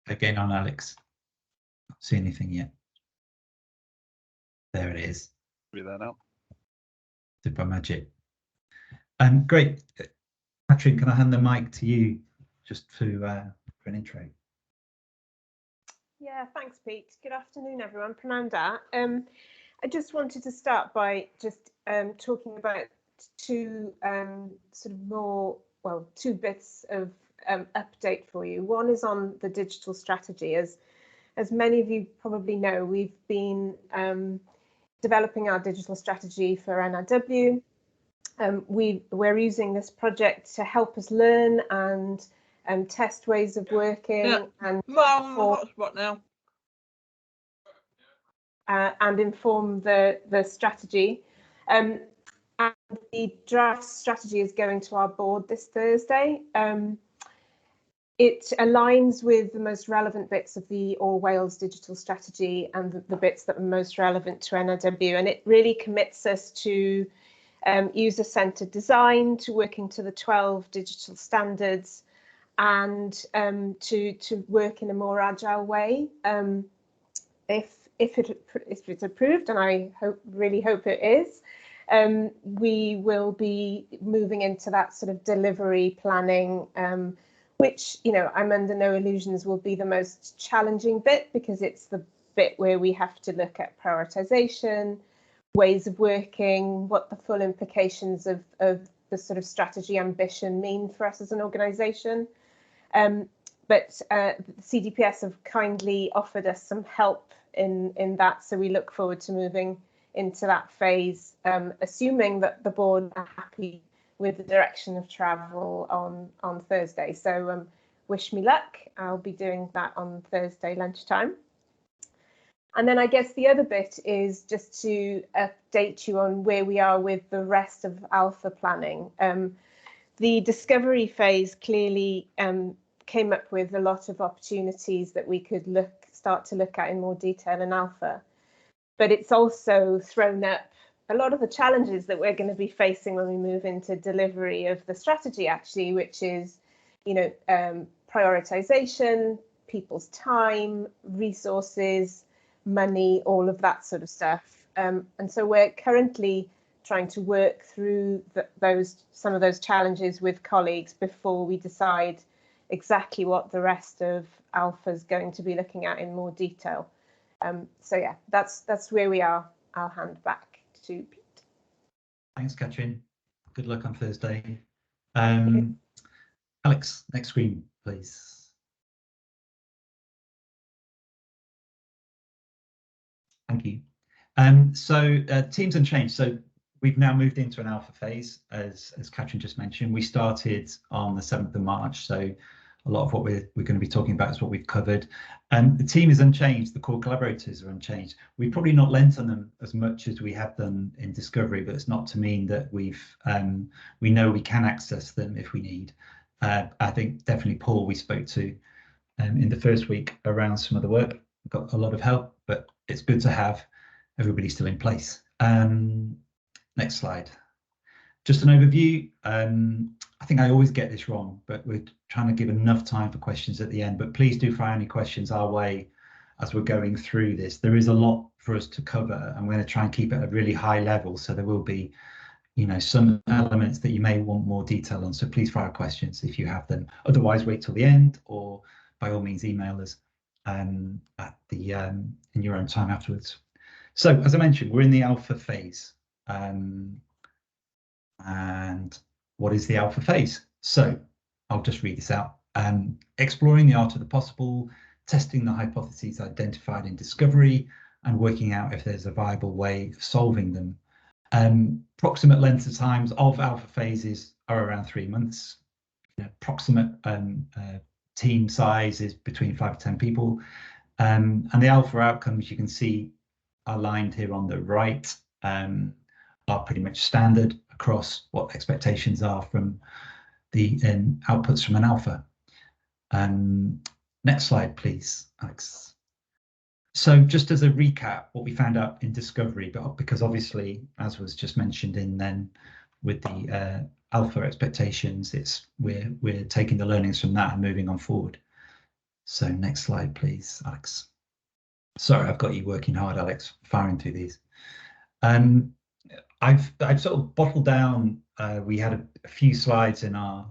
again on Alex. Not see anything yet. There it is. Read that out. Did by magic. Great. Catherine, can I hand the mic to you just for an intro? Yeah, thanks, Pete. Good afternoon, everyone. Prananda. I just wanted to start by just talking about two two bits of update for you. One is on the digital strategy. As many of you probably know, we've been developing our digital strategy for NRW. We're using this project to help us learn and test ways of working and what now? And inform the strategy. And the draft strategy is going to our board this Thursday. It aligns with the most relevant bits of the All Wales digital strategy and the bits that are most relevant to NRW, and it really commits us to user-centred design, to working to the 12 digital standards, and to work in a more agile way. If it's approved, and I really hope it is, we will be moving into that sort of delivery planning, which, you know, I'm under no illusions will be the most challenging bit, because it's the bit where we have to look at prioritisation, ways of working, what the full implications of the sort of strategy ambition mean for us as an organisation. But CDPS have kindly offered us some help in that, so we look forward to moving into that phase, assuming that the board are happy with the direction of travel on Thursday. So wish me luck. I'll be doing that on Thursday lunchtime. And then I guess the other bit is just to update you on where we are with the rest of Alpha planning. The discovery phase clearly came up with a lot of opportunities that we could start to look at in more detail in Alpha. But it's also thrown up a lot of the challenges that we're going to be facing when we move into delivery of the strategy, actually, which is, you know, prioritization, people's time, resources, money, all of that sort of stuff. And so we're currently trying to work through some of those challenges with colleagues before we decide exactly what the rest of Alpha is going to be looking at in more detail. So yeah, that's where we are. I'll hand back to Pete. Thanks, Catherine. Good luck on Thursday. Alex, next screen, please. Thank you. So teams unchanged. So we've now moved into an Alpha phase, as Catherine just mentioned. We started on the 7th of March, so a lot of what we're going to be talking about is what we've covered. The team is unchanged. The core collaborators are unchanged. We've probably not lent on them as much as we have done in Discovery, but it's not to mean that we know we can access them if we need. I think definitely Paul we spoke to in the first week around some of the work. We got a lot of help, but it's good to have everybody still in place. Next slide. Just an overview. I think I always get this wrong, but we're trying to give enough time for questions at the end, but please do fire any questions our way as we're going through this. There is a lot for us to cover, and we're going to try and keep it at a really high level, so there will be, you know, some elements that you may want more detail on, so please fire questions if you have them. Otherwise, wait till the end, or by all means email us at the in your own time afterwards. So as I mentioned, we're in the Alpha phase. And what is the Alpha phase? So I'll just read this out. Exploring the art of the possible, testing the hypotheses identified in Discovery, and working out if there's a viable way of solving them. Proximate length of times of Alpha phases are around 3 months. Proximate team size is between 5 to 10 people. And the Alpha outcomes you can see aligned here on the right are pretty much standard across what expectations are from the outputs from an Alpha. Next slide, please, Alex. So just as a recap, what we found out in Discovery, but because obviously, as was just mentioned with the Alpha expectations, we're taking the learnings from that and moving on forward. So next slide, please, Alex. Sorry, I've got you working hard, Alex, firing through these. I've sort of bottled down. We had a few slides in our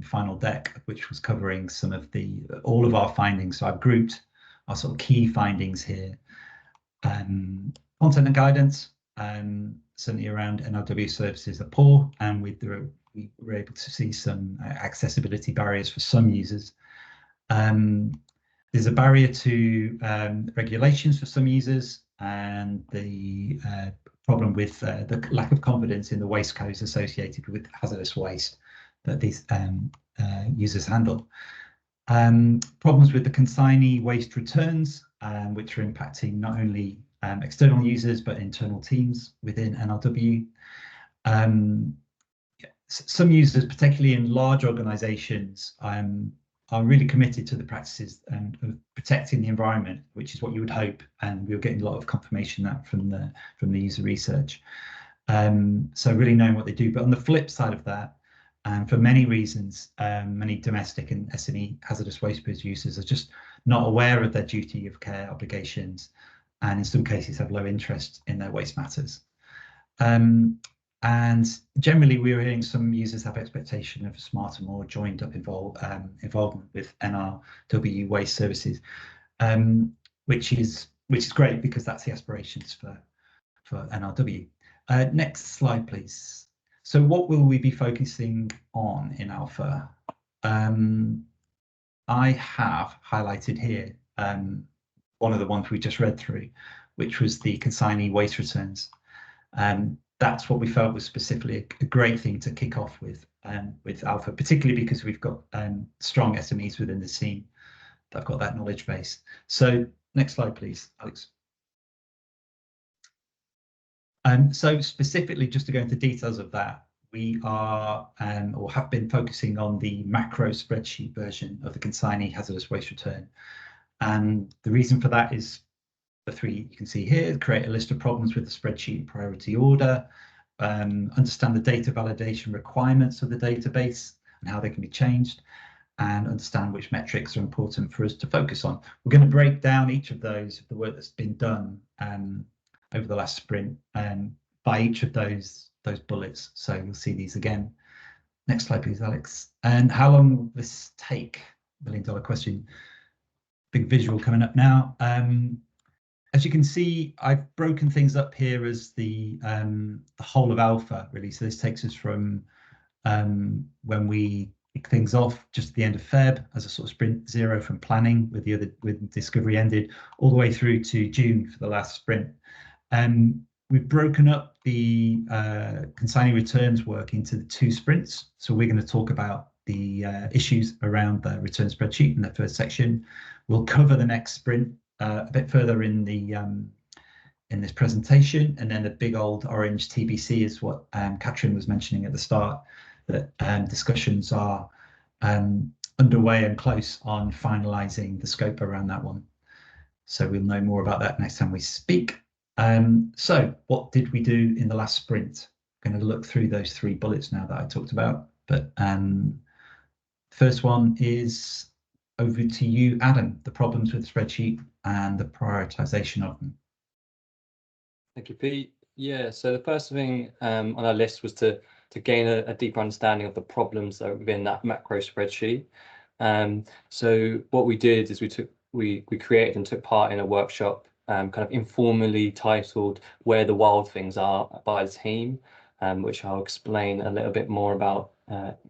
final deck, which was covering some of all of our findings. So I've grouped our sort of key findings here. Content and guidance, certainly around NRW services are poor, and we were able to see some accessibility barriers for some users. There's a barrier to regulations for some users, and the problem with the lack of confidence in the waste codes associated with hazardous waste that these users handle. Problems with the consignee waste returns, which are impacting not only external users but internal teams within NRW. Some users, particularly in large organisations, are really committed to the practices of protecting the environment, which is what you would hope, and we were getting a lot of confirmation that from the user research. So really knowing what they do. But on the flip side of that, and for many reasons, many domestic and SME hazardous waste users are just not aware of their duty of care obligations, and in some cases have low interest in their waste matters. And generally, we were hearing some users have expectation of smarter, more joined up involvement with NRW waste services, which is great, because that's the aspirations for NRW. Next slide, please. So what will we be focusing on in Alpha? I have highlighted here one of the ones we just read through, which was the consignee waste returns. That's what we felt was specifically a great thing to kick off with Alpha, particularly because we've got strong SMEs within the team that have got that knowledge base. So next slide, please, Alex. So specifically, just to go into details of that, we are or have been focusing on the macro spreadsheet version of the consignee hazardous waste return. And the reason for that is the three you can see here: create a list of problems with the spreadsheet in priority order, understand the data validation requirements of the database and how they can be changed, and understand which metrics are important for us to focus on. We're going to break down each of those, the work that's been done over the last sprint, by each of those bullets. So you'll see these again. Next slide, please, Alex. And how long will this take? $1 million question. Big visual coming up now. As you can see, I've broken things up here as the whole of Alpha, really. So this takes us from when we kick things off just at the end of Feb as a sort of sprint 0 from planning, with discovery ended, all the way through to June for the last sprint. We've broken up the consignee returns work into the 2 sprints. So we're going to talk about the issues around the return spreadsheet in the first section. We'll cover the next sprint a bit further in this presentation, and then the big old orange TBC is what Katrin was mentioning at the start, that discussions are underway and close on finalising the scope around that one. So we'll know more about that next time we speak. So what did we do in the last sprint? I'm going to look through those 3 bullets now that I talked about, but first one is over to you, Adam, the problems with the spreadsheet and the prioritisation of them. Thank you, Pete. Yeah, so the first thing on our list was to gain a deeper understanding of the problems that are within that macro spreadsheet. So what we did is we created and took part in a workshop kind of informally titled "Where the Wild Things Are" by the team, which I'll explain a little bit more about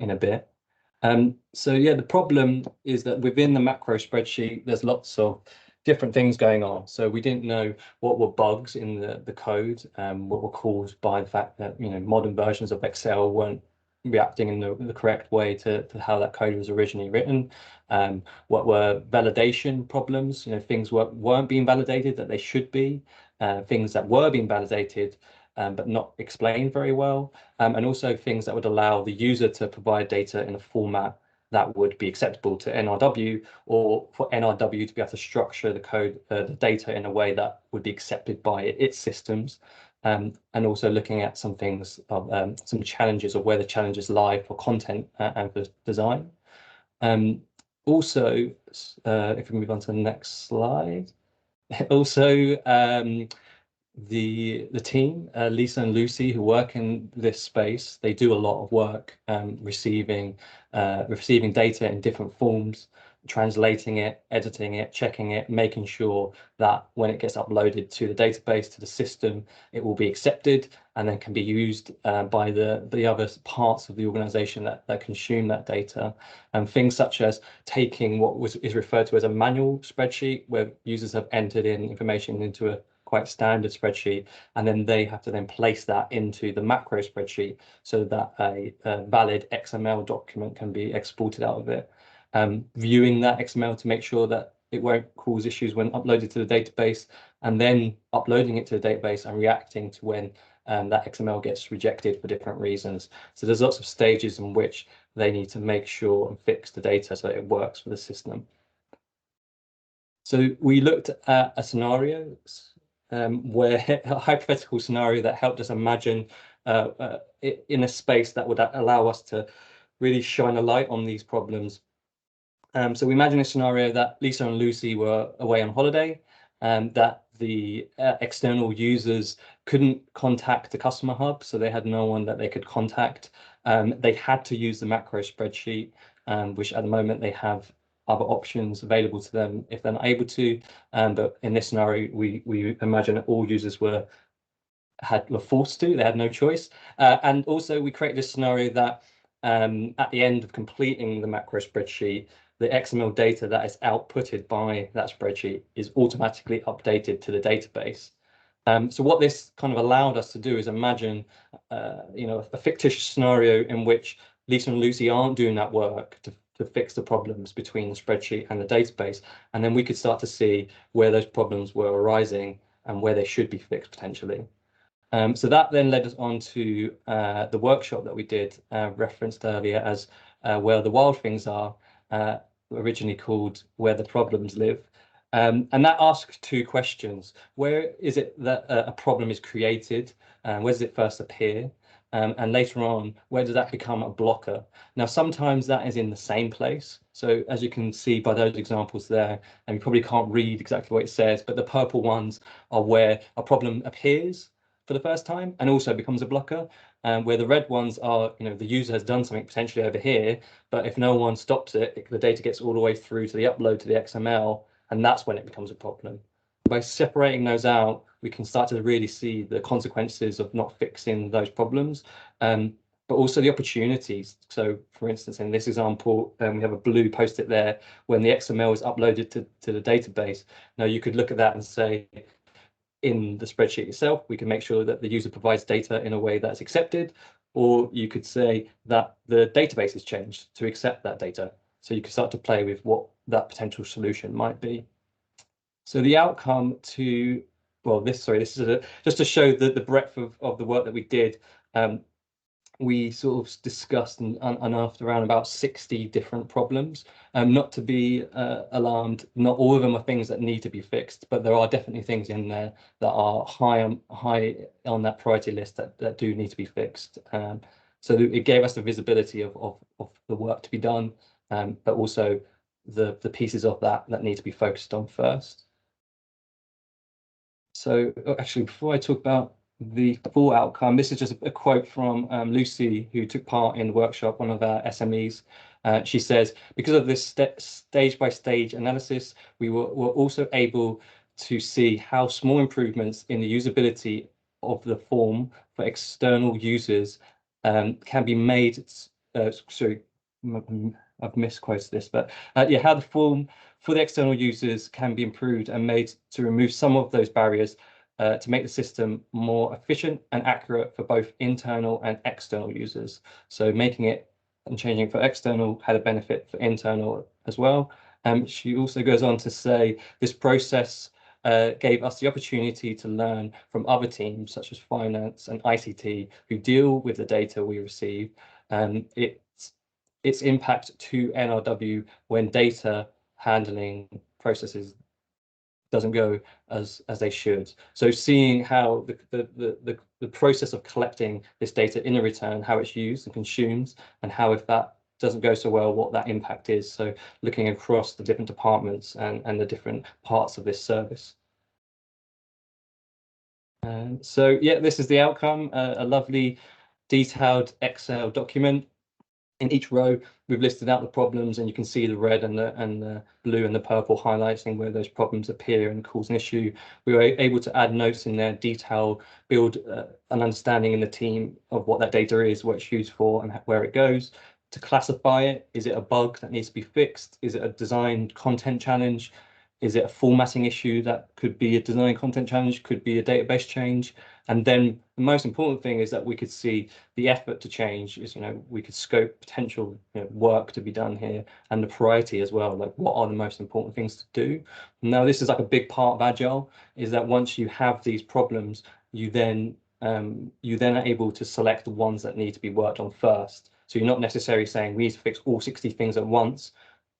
in a bit. So yeah, the problem is that within the macro spreadsheet, there's lots of different things going on. So we didn't know what were bugs in the code, what were caused by the fact that modern versions of Excel weren't reacting in the correct way to how that code was originally written. What were validation problems? Things weren't being validated that they should be. Things that were being validated but not explained very well, and also things that would allow the user to provide data in a format that would be acceptable to NRW, or for NRW to be able to structure the code, the data in a way that would be accepted by its systems, and also looking at some things of some challenges, or where the challenges lie for content and for design. Also, if we move on to the next slide, also the team, Lisa and Lucy, who work in this space, they do a lot of work receiving data in different forms, translating it, editing it, checking it, making sure that when it gets uploaded to the database, to the system, it will be accepted and then can be used by the other parts of the organization that consume that data. And things such as taking what is referred to as a manual spreadsheet, where users have entered in information into a quite standard spreadsheet, and then they have to then place that into the macro spreadsheet so that a valid XML document can be exported out of it. Viewing that XML to make sure that it won't cause issues when uploaded to the database, and then uploading it to the database and reacting to when that XML gets rejected for different reasons. So there's lots of stages in which they need to make sure and fix the data so that it works for the system. So we looked at a scenario where a hypothetical scenario that helped us imagine in a space that would allow us to really shine a light on these problems. So we imagine a scenario that Lisa and Lucy were away on holiday, that the external users couldn't contact the customer hub, so they had no one that they could contact. They had to use the macro spreadsheet, which at the moment they have other options available to them if they're not able to. But in this scenario, we imagine that all users were forced to, they had no choice. And also we created a scenario that at the end of completing the macro spreadsheet, the XML data that is outputted by that spreadsheet is automatically updated to the database. So what this kind of allowed us to do is imagine, a fictitious scenario in which Lisa and Lucy aren't doing that work to fix the problems between the spreadsheet and the database, and then we could start to see where those problems were arising and where they should be fixed potentially. So that then led us on to the workshop that we did, referenced earlier as Where the Wild Things Are, originally called Where the Problems Live. And that asked two questions. Where is it that a problem is created? Where does it first appear? And later on, where does that become a blocker? Now, sometimes that is in the same place. So as you can see by those examples there, and you probably can't read exactly what it says, but the purple ones are where a problem appears for the first time and also becomes a blocker, where the red ones are, the user has done something potentially over here, but if no one stops it, the data gets all the way through to the upload to the XML, and that's when it becomes a problem. By separating those out, we can start to really see the consequences of not fixing those problems, but also the opportunities. So for instance, in this example, we have a blue post-it there. When the XML is uploaded to the database, now you could look at that and say, in the spreadsheet itself, we can make sure that the user provides data in a way that's accepted, or you could say that the database has changed to accept that data. So you can start to play with what that potential solution might be. So the outcome to, well, this is just to show the breadth of the work that we did. We sort of discussed and unearthed around about 60 different problems. Not to be alarmed, not all of them are things that need to be fixed, but there are definitely things in there that are high on that priority list that do need to be fixed. So it gave us the visibility of the work to be done, but also the pieces of that need to be focused on first. So actually, before I talk about the full outcome, this is just a quote from Lucy, who took part in the workshop, one of our SMEs. She says, because of this stage-by-stage analysis, we were also able to see how small improvements in the usability of the form for external users can be made. Sorry, I've misquoted this, but yeah, how the form for the external users can be improved and made to remove some of those barriers to make the system more efficient and accurate for both internal and external users. So making it and changing it for external had a benefit for internal as well. She also goes on to say this process gave us the opportunity to learn from other teams such as finance and ICT who deal with the data we receive. Its impact to NRW when data handling processes doesn't go as they should. So seeing how the process of collecting this data in a return, how it's used and consumed, and how if that doesn't go so well, what that impact is. So looking across the different departments and the different parts of this service. So yeah, this is the outcome, a lovely detailed Excel document. In each row, we've listed out the problems, and you can see the red and the blue and the purple highlighting where those problems appear and cause an issue. We were able to add notes in there, detail, build an understanding in the team of what that data is, what it's used for, and where it goes. To classify it, is it a bug that needs to be fixed? Is it a design content challenge? Is it a formatting issue that could be a design content challenge, could be a database change? And then the most important thing is that we could see the effort to change is, we could scope potential work to be done here, and the priority as well, like what are the most important things to do. Now, this is like a big part of Agile, is that once you have these problems, you then are able to select the ones that need to be worked on first. So you're not necessarily saying we need to fix all 60 things at once.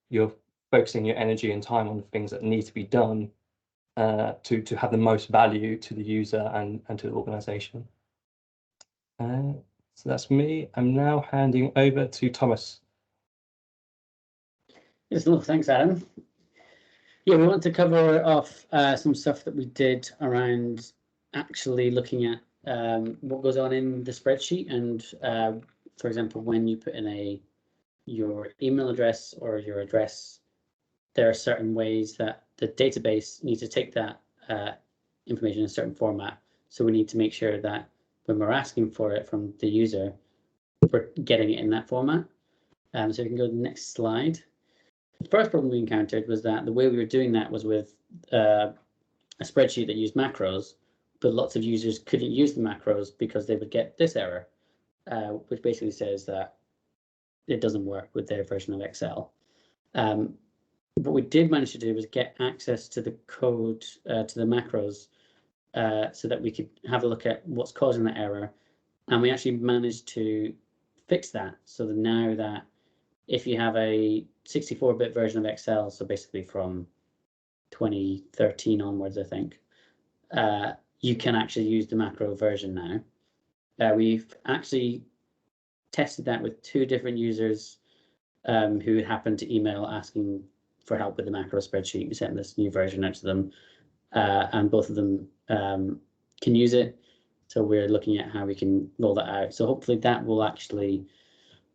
You're focusing your energy and time on the things that need to be done to have the most value to the user and to the organization. So that's me. I'm now handing over to Thomas. Yes, well, thanks, Adam. Yeah, we want to cover off some stuff that we did around actually looking at what goes on in the spreadsheet. And for example, when you put in your email address or your address, there are certain ways that the database needs to take that information in a certain format. So we need to make sure that when we're asking for it from the user, we're getting it in that format. So we can go to the next slide. The first problem we encountered was that the way we were doing that was with a spreadsheet that used macros, but lots of users couldn't use the macros because they would get this error, which basically says that it doesn't work with their version of Excel. What we did manage to do was get access to the code, to the macros, so that we could have a look at what's causing the error. And we actually managed to fix that. So that now that if you have a 64-bit version of Excel, so basically from 2013 onwards, I think, you can actually use the macro version now. We've actually tested that with 2 different users who happened to email asking for help with the macro spreadsheet. We sent this new version out to them, and both of them can use it. So we're looking at how we can roll that out. So hopefully that will actually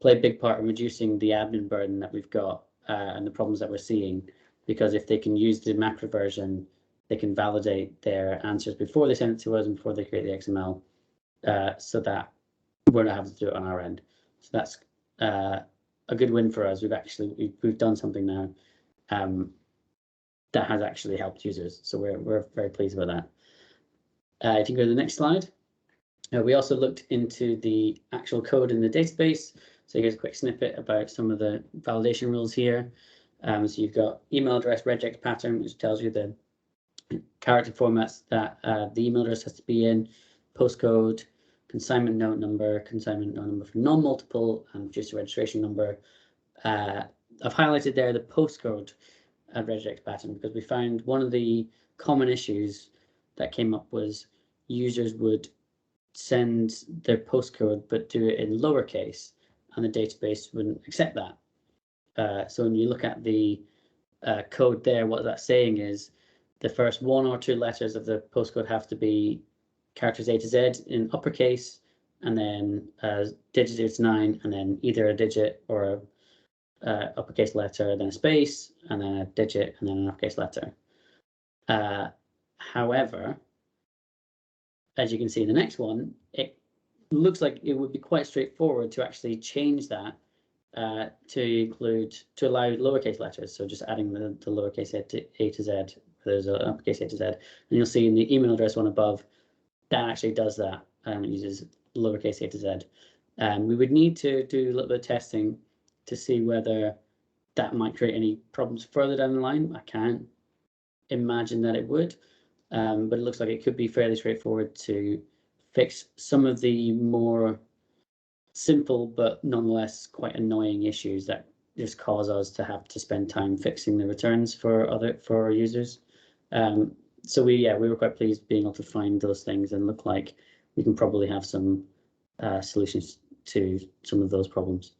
play a big part in reducing the admin burden that we've got and the problems that we're seeing, because if they can use the macro version, they can validate their answers before they send it to us and before they create the XML, so that we're not having to do it on our end. So that's a good win for us. We've done something now that has actually helped users. So we're very pleased with that. If you go to the next slide, we also looked into the actual code in the database. So here's a quick snippet about some of the validation rules here. So you've got email address regex pattern, which tells you the character formats that the email address has to be in, postcode, consignment note number for non-multiple, and producer registration number. I've highlighted there the postcode regex pattern because we found one of the common issues that came up was users would send their postcode but do it in lowercase, and the database wouldn't accept that. So when you look at the code there, what that's saying is the first 1 or 2 letters of the postcode have to be characters A to Z in uppercase, and then digit 0 to 9, and then either a digit or a uppercase letter, then a space, and then a digit, and then an uppercase letter. However, as you can see in the next one, it looks like it would be quite straightforward to actually change that to allow lowercase letters. So just adding the lowercase a to z, there's an uppercase a to z, and you'll see in the email address one above that actually does that. It uses lowercase a to z. We would need to do a little bit of testing to see whether that might create any problems further down the line. I can't imagine that it would, but it looks like it could be fairly straightforward to fix some of the more simple but nonetheless quite annoying issues that just cause us to have to spend time fixing the returns for our users. So we were quite pleased being able to find those things, and look like we can probably have some solutions to some of those problems.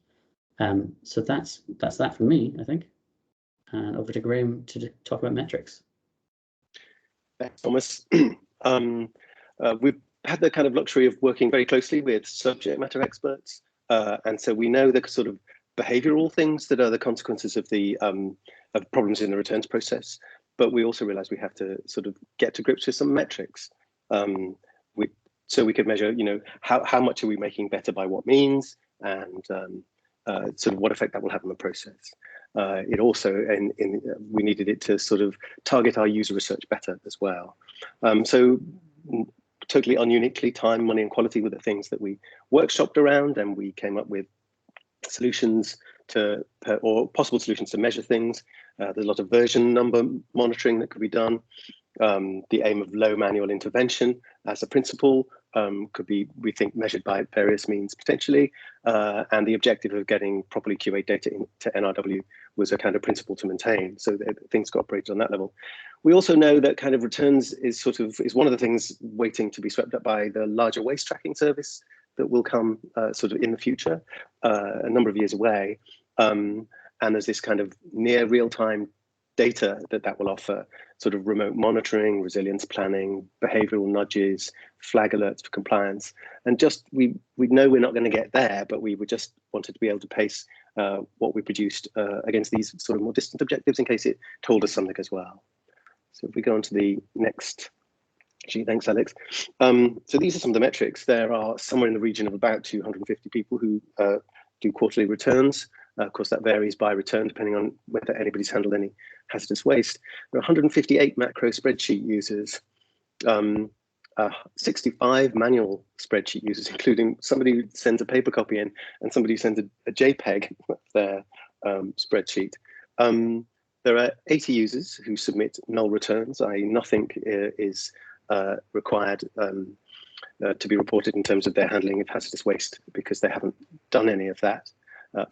So that's that from me, I think. And over to Graham to talk about metrics. Thanks, Thomas. We've had the kind of luxury of working very closely with subject matter experts, and so we know the sort of behavioural things that are the consequences of the of problems in the returns process. But we also realise we have to sort of get to grips with some metrics, so we could measure, you know, how much are we making better by what means, and sort of what effect that will have on the process. It also, we needed it to sort of target our user research better as well. So totally ununiquely, time, money and quality were the things that we workshopped around, and we came up with solutions to, or possible solutions to measure things. There's a lot of version number monitoring that could be done. The aim of low manual intervention as a principle could be, we think, measured by various means potentially, and the objective of getting properly QA data into NRW was a kind of principle to maintain, so that things got operated on that level. We also know that kind of returns is one of the things waiting to be swept up by the larger waste tracking service that will come sort of in the future, a number of years away, and there's this kind of near real-time data that will offer, sort of remote monitoring, resilience planning, behavioral nudges, flag alerts for compliance. And just, we know we're not going to get there, but we would just wanted to be able to pace what we produced against these sort of more distant objectives in case it told us something as well. So if we go on to the next sheet, thanks, Alex. So these are some of the metrics. There are somewhere in the region of about 250 people who do quarterly returns. Of course, that varies by return, depending on whether anybody's handled any hazardous waste. There are 158 macro spreadsheet users, 65 manual spreadsheet users, including somebody who sends a paper copy in and somebody who sends a JPEG of their spreadsheet. There are 80 users who submit null returns, i.e. nothing is required to be reported in terms of their handling of hazardous waste because they haven't done any of that.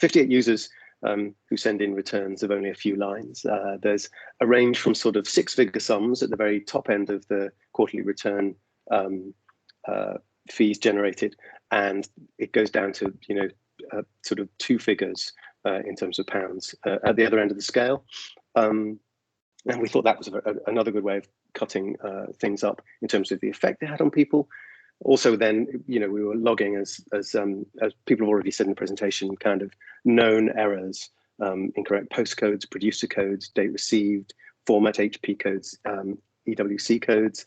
58 users who send in returns of only a few lines. There's a range from sort of six-figure sums at the very top end of the quarterly return fees generated, and it goes down to, you know, sort of two figures in terms of pounds at the other end of the scale. And we thought that was another good way of cutting things up in terms of the effect it had on people. Also, then, you know, we were logging, as people have already said in the presentation, kind of known errors, incorrect postcodes, producer codes, date received, format HP codes, EWC codes,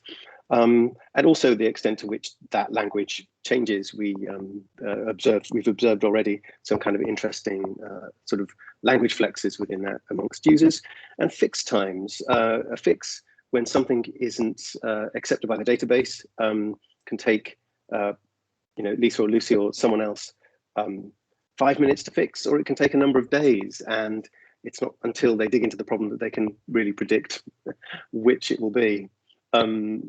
and also the extent to which that language changes. We've observed already some kind of interesting sort of language flexes within that amongst users, and fix times. A fix when something isn't accepted by the database can take, you know, Lisa or Lucy or someone else 5 minutes to fix, or it can take a number of days, and it's not until they dig into the problem that they can really predict which it will be.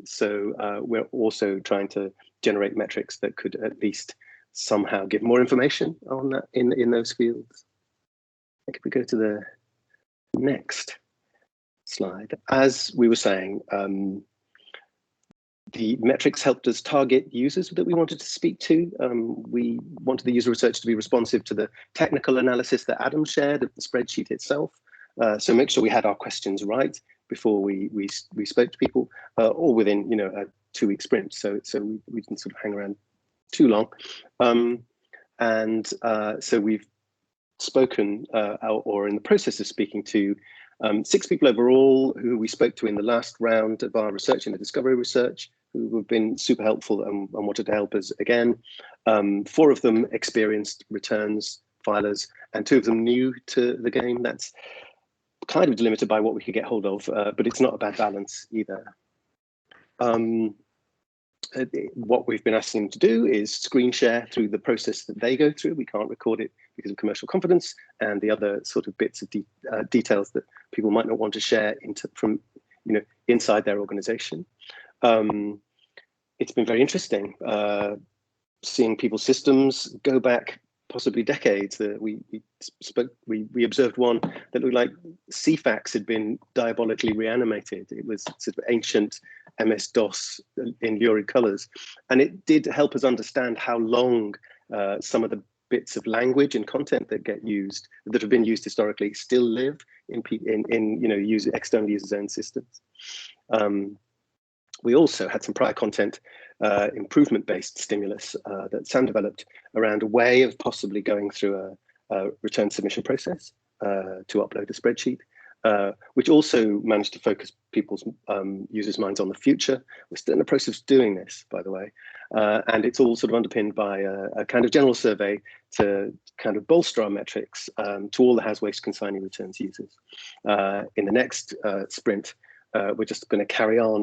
So we're also trying to generate metrics that could at least somehow give more information on that in those fields. I think if we go to the next slide, as we were saying, the metrics helped us target users that we wanted to speak to. We wanted the user research to be responsive to the technical analysis that Adam shared of the spreadsheet itself. So make sure we had our questions right before we spoke to people, all within, you know, a 2-week sprint. So we didn't sort of hang around too long. So we've spoken or in the process of speaking to 6 people overall who we spoke to in the last round of our research and the discovery research, who have been super helpful and wanted to help us again. 4 of them experienced returns filers, and 2 of them new to the game. That's kind of delimited by what we could get hold of, but it's not a bad balance either. What we've been asking them to do is screen share through the process that they go through. We can't record it because of commercial confidence and the other sort of bits of details that people might not want to share from, you know, inside their organization. It's been very interesting seeing people's systems go back possibly decades. We observed one that looked like CFAX had been diabolically reanimated. It was sort of ancient MS-DOS in lurid colors, and it did help us understand how long some of the bits of language and content that get used, that have been used historically, still live in external users' own systems. We also had some prior content improvement-based stimulus that Sam developed around a way of possibly going through a return submission process to upload a spreadsheet, which also managed to focus people's users' minds on the future. We're still in the process of doing this, by the way, and it's all sort of underpinned by a kind of general survey to kind of bolster our metrics to all the Has Waste Consignee Returns users. In the next sprint, we're just going to carry on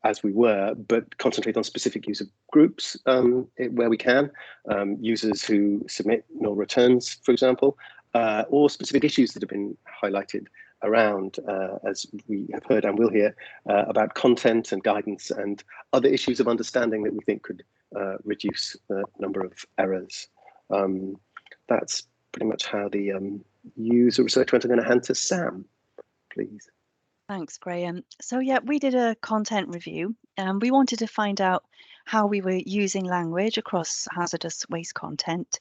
as we were, but concentrate on specific user groups where we can, users who submit null returns, for example, or specific issues that have been highlighted around, as we have heard and will hear, about content and guidance and other issues of understanding that we think could reduce the number of errors. That's pretty much how the user research went. I'm going to hand to Sam, please. Thanks, Graham. So yeah, we did a content review and we wanted to find out how we were using language across hazardous waste content,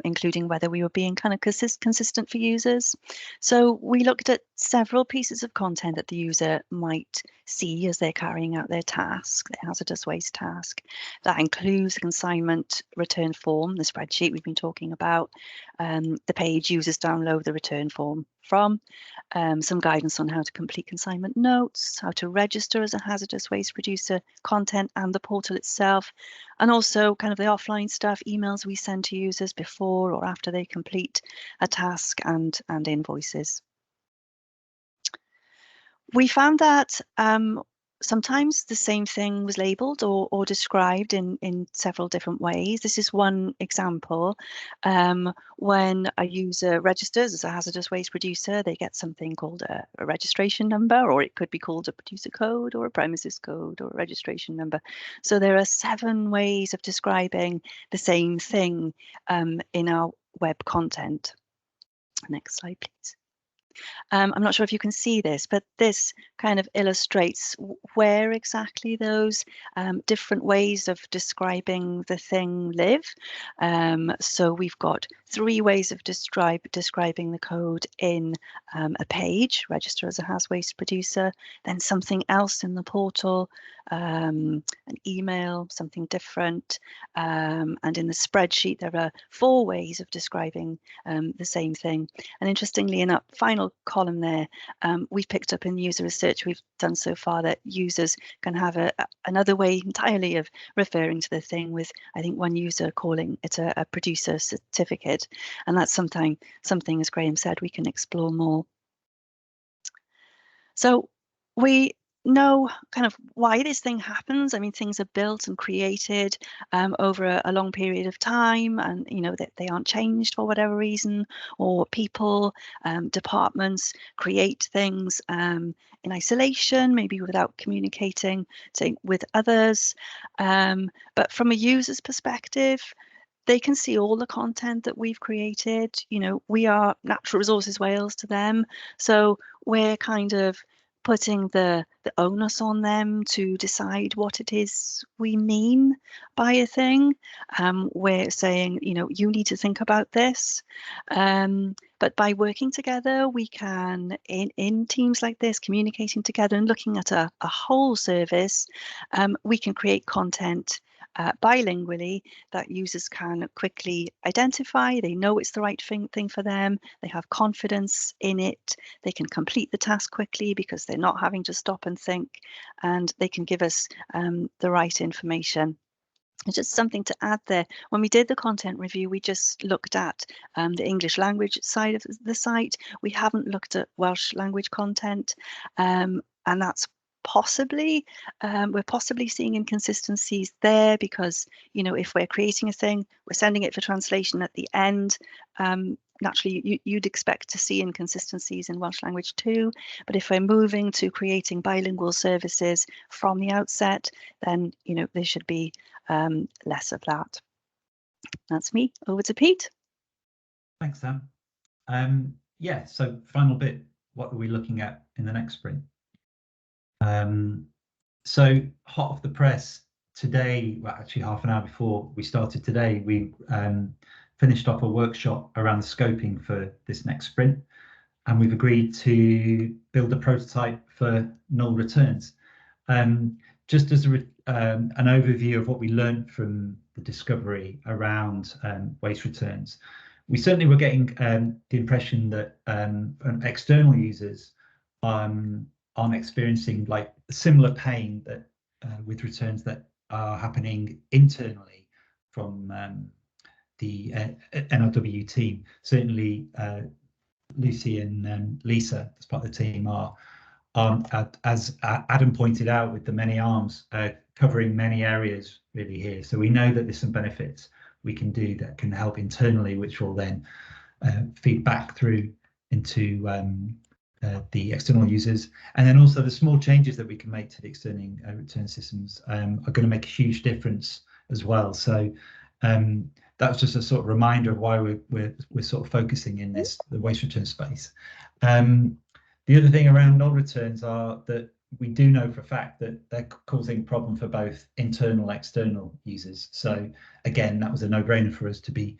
including whether we were being kind of consistent for users. So we looked at several pieces of content that the user might see as they're carrying out their task, their hazardous waste task. That includes the consignment return form, the spreadsheet we've been talking about, the page users download the return form from, some guidance on how to complete consignment notes, how to register as a hazardous waste producer, content and the portal itself, and also kind of the offline stuff, emails we send to users before or after they complete a task, and invoices. We found that sometimes the same thing was labelled or described in several different ways. This is one example. When a user registers as a hazardous waste producer, they get something called a registration number, or it could be called a producer code or a premises code or a registration number. So there are 7 ways of describing the same thing in our web content. Next slide, please. I'm not sure if you can see this, but this kind of illustrates where exactly those different ways of describing the thing live. So we've got 3 ways of describing the code in a page, register as a Has Waste producer, then something else in the portal, an email, something different, and in the spreadsheet there are 4 ways of describing the same thing. And interestingly enough, final column there, we've picked up in user research we've done so far that users can have another way entirely of referring to the thing, with I think one user calling it a producer certificate, and that's something, as Graham said, we can explore more. So we know kind of why this thing happens. I mean, things are built and created over a long period of time, and you know that they aren't changed for whatever reason, or people, departments create things in isolation, maybe without communicating with others. But from a user's perspective, they can see all the content that we've created. You know, we are Natural Resources Wales to them, so we're kind of putting the onus on them to decide what it is we mean by a thing. We're saying, you know, you need to think about this. But by working together, we can, in teams like this, communicating together and looking at a whole service, we can create content bilingually that users can quickly identify. They know it's the right thing for them. They have confidence in it. They can complete the task quickly because they're not having to stop and think, and they can give us the right information. It's just something to add there. When we did the content review, we just looked at the English language side of the site. We haven't looked at Welsh language content, and that's possibly we're possibly seeing inconsistencies there, because you know, if we're creating a thing, we're sending it for translation at the end, naturally you'd expect to see inconsistencies in Welsh language too. But if we're moving to creating bilingual services from the outset, then you know, there should be less of that. That's me. Over to Pete. Thanks, Sam. Yeah, so final bit, what are we looking at in the next sprint? So hot off the press today, well, actually half an hour before we started today, we finished off a workshop around the scoping for this next sprint, and we've agreed to build a prototype for null returns. Just as an overview of what we learned from the discovery around waste returns, we certainly were getting the impression that external users aren't experiencing like similar pain that with returns that are happening internally from the NRW team. Certainly, Lucy and Lisa, as part of the team, are as Adam pointed out, with the many arms covering many areas really here. So we know that there's some benefits we can do that can help internally, which will then feed back through into the external users. And then also the small changes that we can make to the external return systems are going to make a huge difference as well. So that's just a sort of reminder of why we're sort of focusing in the waste return space. The other thing around null returns are that we do know for a fact that they're causing a problem for both internal and external users. So again, that was a no-brainer for us to be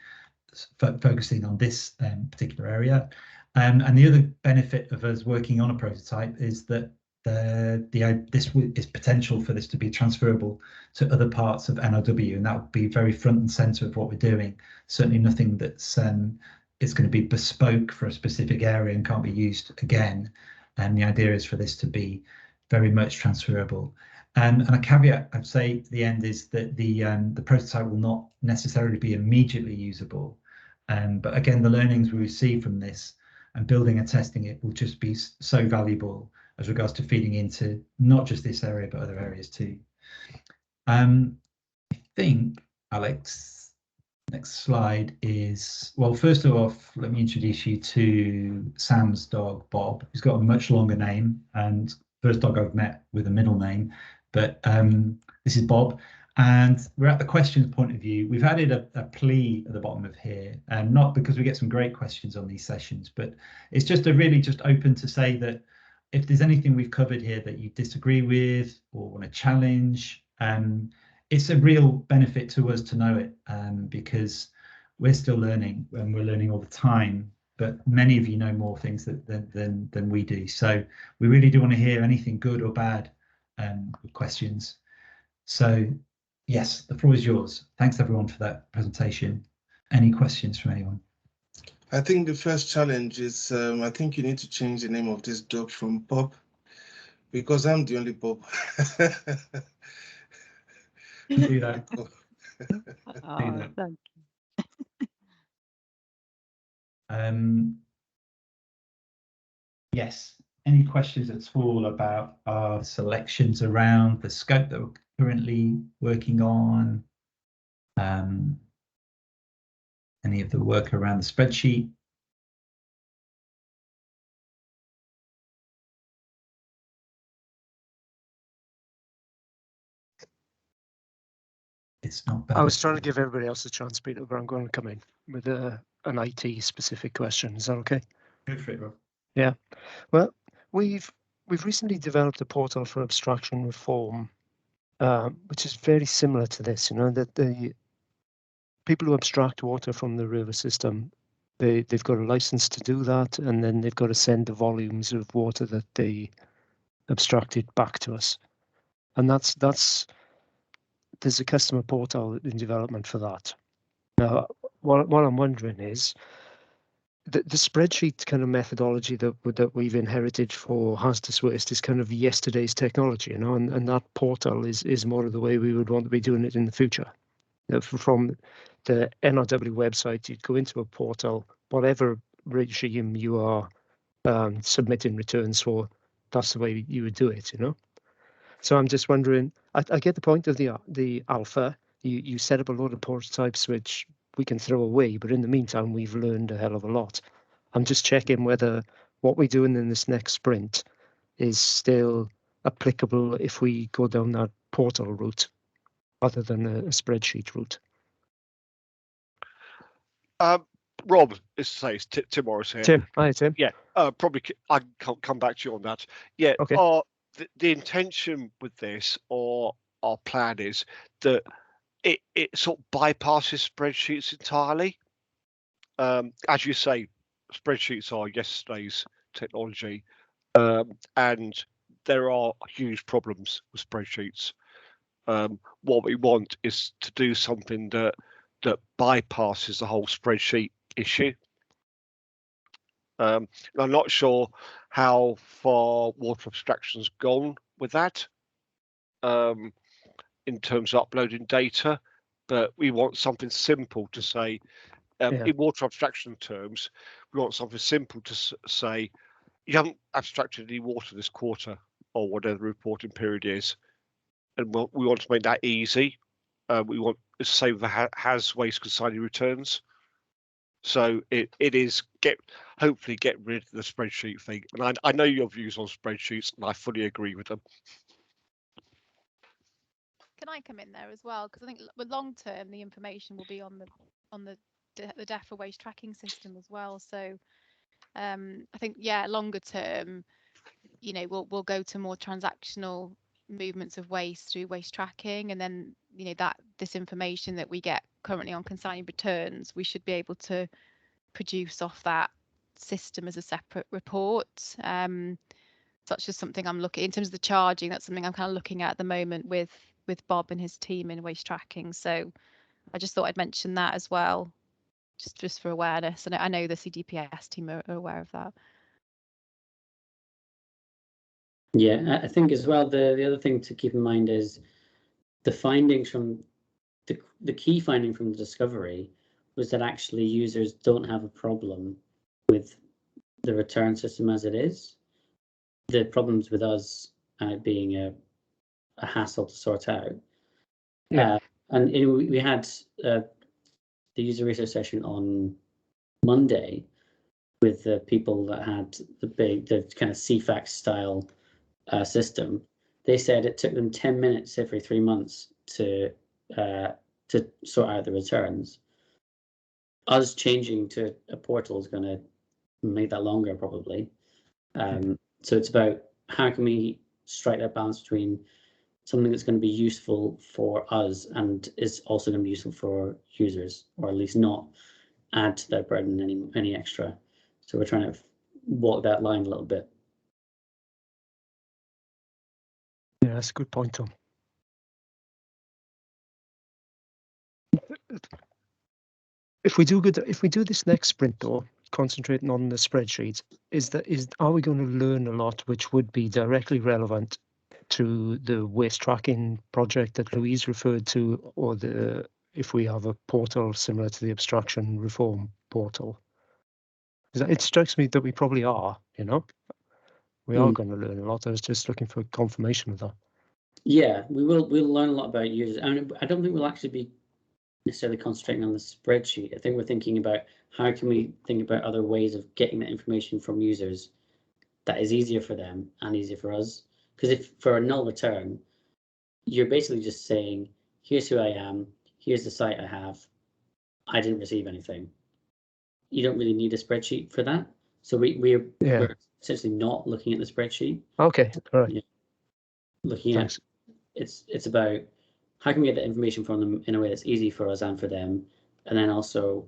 focusing on this particular area. And the other benefit of us working on a prototype is that this is potential for this to be transferable to other parts of NRW, and that would be very front and center of what we're doing. Certainly nothing that's it's going to be bespoke for a specific area and can't be used again. And the idea is for this to be very much transferable. And a caveat I'd say at the end is that the prototype will not necessarily be immediately usable. But again, the learnings we receive from this and building and testing it will just be so valuable as regards to feeding into not just this area, but other areas too. I think, Alex, next slide is, well, first of all, let me introduce you to Sam's dog, Bob, who's got a much longer name, and first dog I've met with a middle name, but this is Bob. And we're at the questions point of view. We've added a plea at the bottom of here, and not because we get some great questions on these sessions, but it's just really just open to say that if there's anything we've covered here that you disagree with or want to challenge, it's a real benefit to us to know it, because we're still learning and we're learning all the time, but many of you know more things than we do. So we really do want to hear anything good or bad questions. So yes, the floor is yours. Thanks everyone for that presentation. Any questions from anyone? I think the first challenge is, I think you need to change the name of this dog from Bob, because I'm the only Bob. Do that. Oh, thank you. Yes, any questions at all about our selections around the scope that we're currently working on? Any of the work around the spreadsheet? It's not bad. I was trying to give everybody else a chance, Peter, but I'm going to come in with an IT specific question. Is that okay? Go for it, Rob. Yeah. Well, we've recently developed a portal for abstraction reform, which is very similar to this. You know, that the people who abstract water from the river system, they've got a license to do that, and then they've got to send the volumes of water that they abstracted back to us. And there's a customer portal in development for that. Now, what I'm wondering is, the spreadsheet kind of methodology that we've inherited for hazardous waste is kind of yesterday's technology, you know, and that portal is more of the way we would want to be doing it in the future. You know, from the NRW website, you'd go into a portal, whatever regime you are submitting returns for, that's the way you would do it, you know. So I'm just wondering, I get the point of the alpha. You set up a load of prototypes which we can throw away, but in the meantime, we've learned a hell of a lot. I'm just checking whether what we're doing in this next sprint is still applicable if we go down that portal route, other than a spreadsheet route. Rob, it's Tim Morris here. Tim, hi Tim. Yeah, probably I can come back to you on that. Yeah, okay. The intention with this, or our plan is that it sort of bypasses spreadsheets entirely. As you say, spreadsheets are yesterday's technology, and there are huge problems with spreadsheets. What we want is to do something that bypasses the whole spreadsheet issue. I'm not sure how far water abstraction's gone with that in terms of uploading data, but we want something simple to say. In water abstraction terms, we want something simple to say, you haven't abstracted any water this quarter or whatever the reporting period is, and we want to make that easy. We want to save the has waste consignee returns. So it is hopefully get rid of the spreadsheet thing. And I know your views on spreadsheets, and I fully agree with them. Can I come in there as well? Because I think with long term, the information will be on the DEFRA waste tracking system as well. So I think longer term, we'll go to more transactional movements of waste through waste tracking, and then that this information that we get currently on consignee returns, we should be able to produce off that system as a separate report. Such as something I'm looking in terms of the charging. That's something I'm kind of looking at the moment with Bob and his team in waste tracking. So I just thought I'd mention that as well, just for awareness. And I know the CDPS team are aware of that. Yeah, I think as well, the other thing to keep in mind is the findings from the key finding from the discovery was that actually users don't have a problem with the return system as it is. The problems with us being a hassle to sort out. Yeah. And we had the user research session on Monday with the people that had the kind of CFAX style system. They said it took them 10 minutes every 3 months to sort out the returns. Us changing to a portal is going to make that longer probably. So it's about how can we strike that balance between something that's going to be useful for us and is also going to be useful for users, or at least not add to their burden any extra. So we're trying to walk that line a little bit. Yeah, that's a good point, Tom. If we do this next sprint though, concentrating on the spreadsheet, are we going to learn a lot which would be directly relevant to the waste tracking project that Louise referred to, or if we have a portal similar to the abstraction reform portal? It strikes me that we probably are, we are going to learn a lot. I was just looking for confirmation of that. Yeah, we'll learn a lot about users. I mean, I don't think we'll actually be necessarily concentrating on the spreadsheet. I think we're thinking about how can we think about other ways of getting that information from users that is easier for them and easier for us. Because if for a null return, you're basically just saying, here's who I am, here's the site I have, I didn't receive anything. You don't really need a spreadsheet for that. So we're essentially not looking at the spreadsheet. Okay, all right. Yeah. Looking at it's about how can we get the information from them in a way that's easy for us and for them, and then also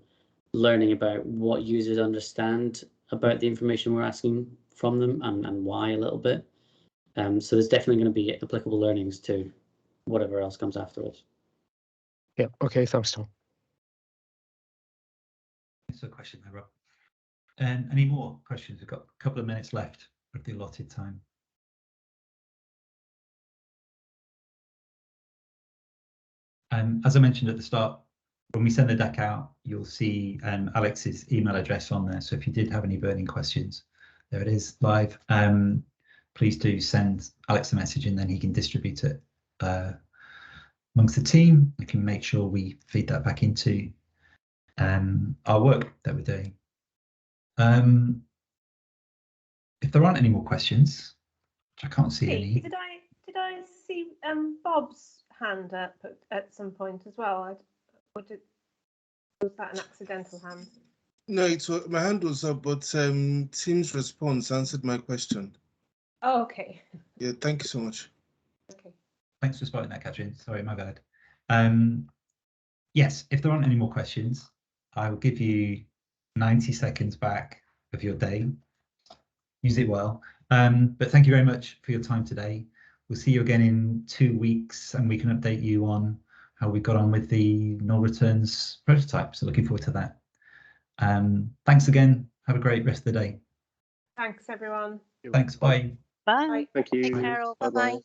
learning about what users understand about the information we're asking from them and why a little bit. So there's definitely going to be applicable learnings to whatever else comes afterwards. Yeah, okay, thanks, Tom. Thanks for the question there, Rob. Any more questions? We've got a couple of minutes left of the allotted time. As I mentioned at the start, when we send the deck out, you'll see Alex's email address on there. So if you did have any burning questions, there it is live. Please do send Alex a message and then he can distribute it amongst the team. We can make sure we feed that back into our work that we're doing. If there aren't any more questions, which I can't see any. Did I see Bob's hand up at some point as well? Was that an accidental hand? No, my hand was up, but Tim's response answered my question. Oh, okay. Yeah, thank you so much. Okay. Thanks for spotting that, Catherine. Sorry, my bad. Yes, if there aren't any more questions, I will give you 90 seconds back of your day. Use it well. But thank you very much for your time today. We'll see you again in 2 weeks, and we can update you on how we got on with the null returns prototype. So looking forward to that. Thanks again. Have a great rest of the day. Thanks, everyone. Thanks. Bye. Bye. Thank you. Take care all. Bye-bye. Bye-bye.